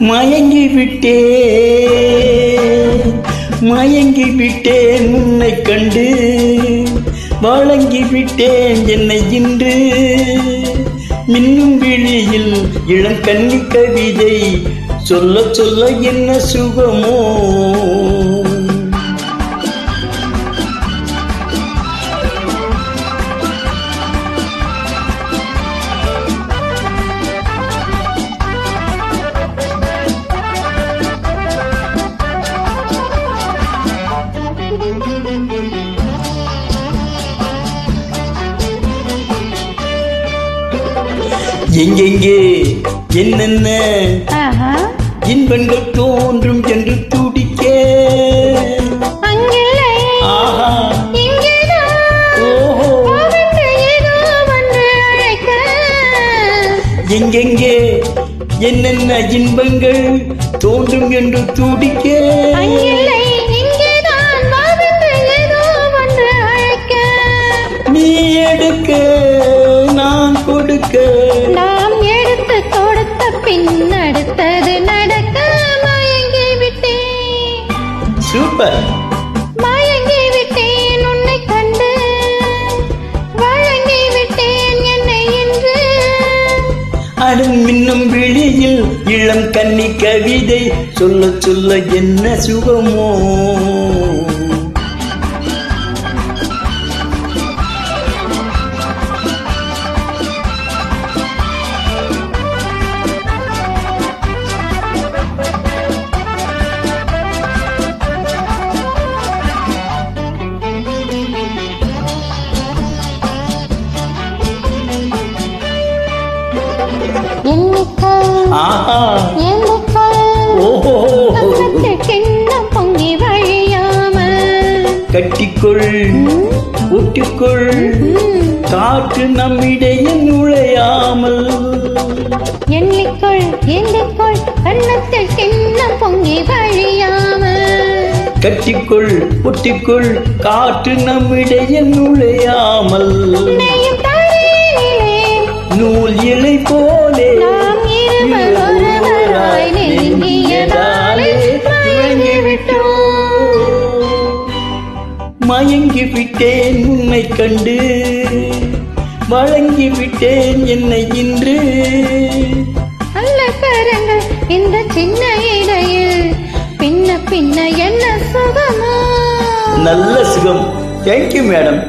மயங்கி விட்டேன் உன்னை கண்டு, வழங்கி விட்டேன் என்னை இன்று. மின்னும் விழியில் இளங்கன்னி கவிதை சொல்ல சொல்ல என்ன சுகமோ. எங்கெங்கே என்னென்ன இன்பங்கள் தோன்றும் என்று துடிக்க, எங்கெங்கே என்னென்ன இன்பங்கள் தோன்றும் என்று துடிக்க, நீ எடுக்க நான் கொடுக்க, நாம் எடுத்து கொடுத்த பின் அடுத்தது நடக்க. மயங்கி விட்டேன், சூப்பர். மயங்கி விட்டேன் உன்னை கண்டு, வழங்கி விட்டேன் என்னை என்று. அடும் மின்னும் விழியில் இளம் கன்னி கவிதை சொல்ல சொல்ல என்ன சுகமோ. பொங்கி வழியாமல் கட்டிக்கொள் ஒட்டிக்கொள், காற்று நம்மிடையே நுழையாமல். எண்ணிக்கொள் எண்ணிக்கொள், கண்ணத்தில் கிண்ணம் பொங்கி வழியாமல். கட்டிக்கொள் ஒட்டிக்கொள், காற்று நம்மிடையே நுழையாமல். நூல் இலை போலே மயங்கி விட்டேன் உன்னை கண்டு, வழங்கி விட்டேன் என்னை இன்று. அல்ல கரங்கள் இந்த சின்ன இடையில் பின்ன பின்ன என்ன சுகமோ. நல்ல சுகம். Thank you madam.